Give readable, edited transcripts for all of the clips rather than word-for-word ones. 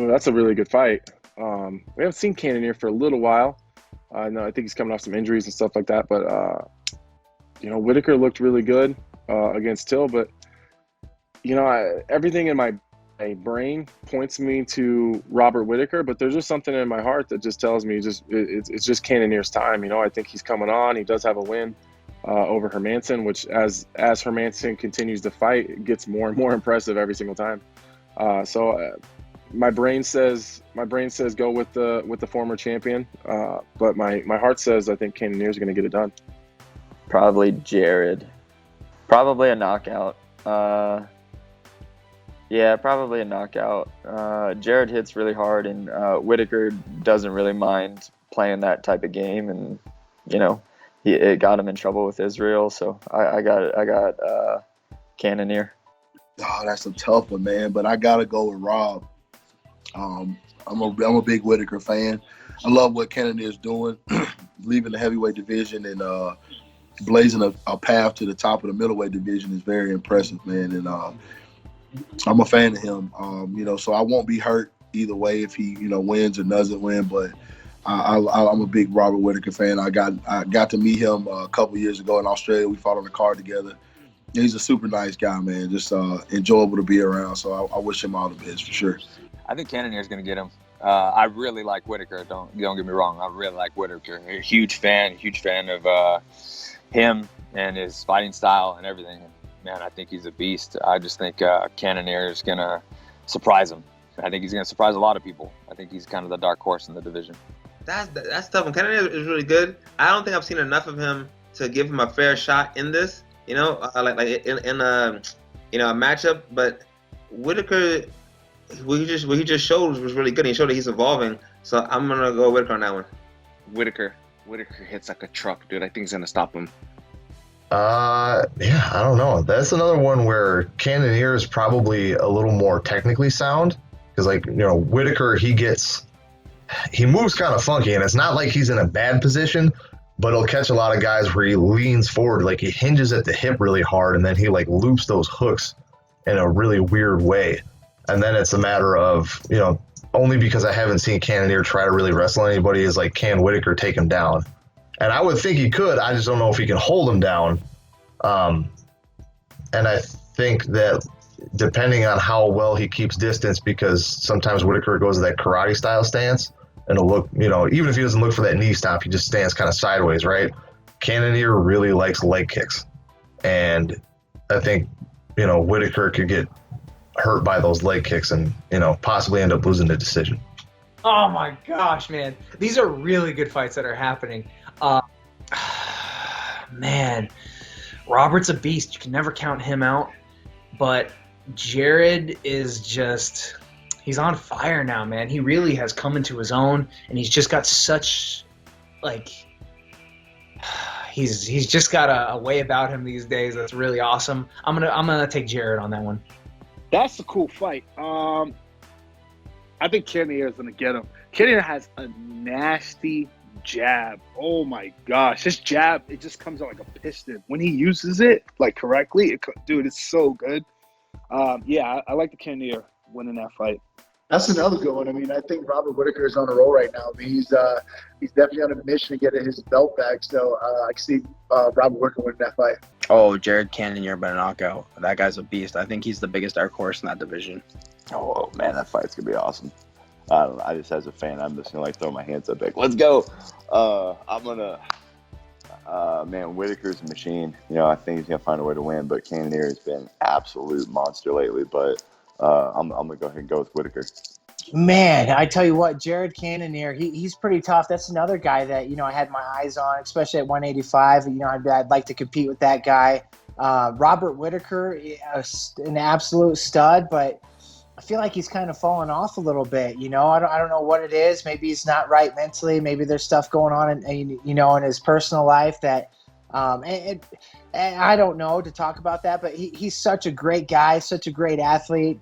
That's a really good fight. We haven't seen Cannonier for a little while. No, I think he's coming off some injuries and stuff like that. But Whittaker looked really good against Till. But everything in my brain points me to Robert Whittaker. But there's just something in my heart that just tells me it's just Cannonier's time. I think he's coming on. He does have a win over Hermansson, which as Hermansson continues to fight, it gets more and more impressive every single time. My brain says go with the former champion, but my heart says I think Cannonier is going to get it done. Probably Jared. Probably a knockout. Yeah, probably a knockout. Jared hits really hard, and Whittaker doesn't really mind playing that type of game, and it got him in trouble with Israel. So I got Cannonier. Oh, that's a tough one, man. But I gotta go with Rob. I'm a big Whittaker fan. I love what Cannonier is doing, leaving the heavyweight division and blazing a path to the top of the middleweight division is very impressive, man. And I'm a fan of him. So I won't be hurt either way if he wins or doesn't win. But I'm a big Robert Whittaker fan. I got to meet him a couple years ago in Australia. We fought on the card together. He's a super nice guy, man. Just enjoyable to be around. So I wish him all the best for sure. I think Cannonier's going to get him. I really like Whittaker. Don't get me wrong. I really like Whittaker. A huge fan of him and his fighting style and everything. Man, I think he's a beast. I just think Cannonier is going to surprise him. I think he's going to surprise a lot of people. I think he's kind of the dark horse in the division. That's tough. And Cannonier is really good. I don't think I've seen enough of him to give him a fair shot in this. Like in a matchup. But Whittaker, what he just showed was really good. He showed that he's evolving. So I'm gonna go Whittaker on that one. Whittaker hits like a truck, dude. I think he's gonna stop him. Yeah, I don't know. That's another one where Cannonier is probably a little more technically sound because, Whittaker, he moves kind of funky, and it's not like he's in a bad position, but he'll catch a lot of guys where he leans forward, like he hinges at the hip really hard, and then he loops those hooks in a really weird way. And then it's a matter of, only because I haven't seen Cannonier try to really wrestle anybody is can Whittaker take him down? And I would think he could. I just don't know if he can hold him down. And I think that depending on how well he keeps distance, because sometimes Whittaker goes to that karate style stance and he'll look, even if he doesn't look for that knee stop, he just stands kind of sideways, right? Cannonier really likes leg kicks. And I think, Whittaker could get hurt by those leg kicks and, possibly end up losing the decision. Oh my gosh, man. These are really good fights that are happening. Man, Robert's a beast. You can never count him out. But Jared is just, he's on fire now, man. He really has come into his own, and he's just got such, he's just got a way about him these days that's really awesome. I'm gonna take Jared on that one. That's a cool fight. I think Cannonier is going to get him. Cannonier has a nasty jab. Oh my gosh. His jab, it just comes out like a piston. When he uses it correctly, dude, it's so good. I like the Cannonier winning that fight. That's another good one. I mean, I think Robert Whittaker is on a roll right now. I mean, he's definitely on a mission to get his belt back. So I can see Robert Whittaker winning that fight. Oh, Jared Cannonier by knockout. That guy's a beast. I think he's the biggest dark horse in that division. Oh man, that fight's gonna be awesome. I don't know. I just, as a fan, I'm just gonna throw my hands up let's go. I'm gonna. Man, Whittaker's a machine. I think he's gonna find a way to win. But Cannonier has been absolute monster lately. But I'm gonna go ahead and go with Whittaker. Man, I tell you what, Jared Cannonier, he's pretty tough. That's another guy that, I had my eyes on, especially at 185. I'd like to compete with that guy. Robert Whittaker, an absolute stud, but I feel like he's kind of fallen off a little bit. I don't know what it is. Maybe he's not right mentally. Maybe there's stuff going on in his personal life that and I don't know to talk about that, but he's such a great guy, such a great athlete.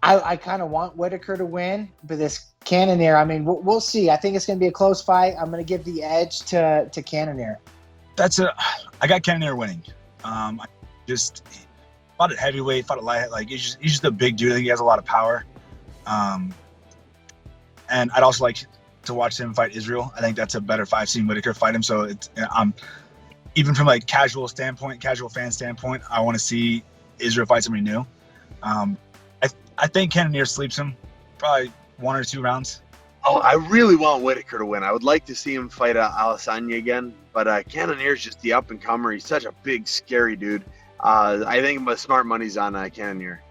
I kind of want Whittaker to win, but this Cannonier, we'll see. I think it's going to be a close fight. I'm going to give the edge to Cannonier. I got Cannonier winning. I just fought at heavyweight, fought at light. He's just a big dude. I think he has a lot of power. And I'd also like to watch him fight Israel. I think that's a better fight. I've seen Whittaker fight him, so it's even from like casual fan standpoint, I want to see Israel fight somebody new. I think Cannonier sleeps him, probably 1 or 2 rounds. Oh, I really want Whittaker to win. I would like to see him fight Alessandro again, but Cannonier's just the up and comer. He's such a big, scary dude. I think my smart money's on Cannonier.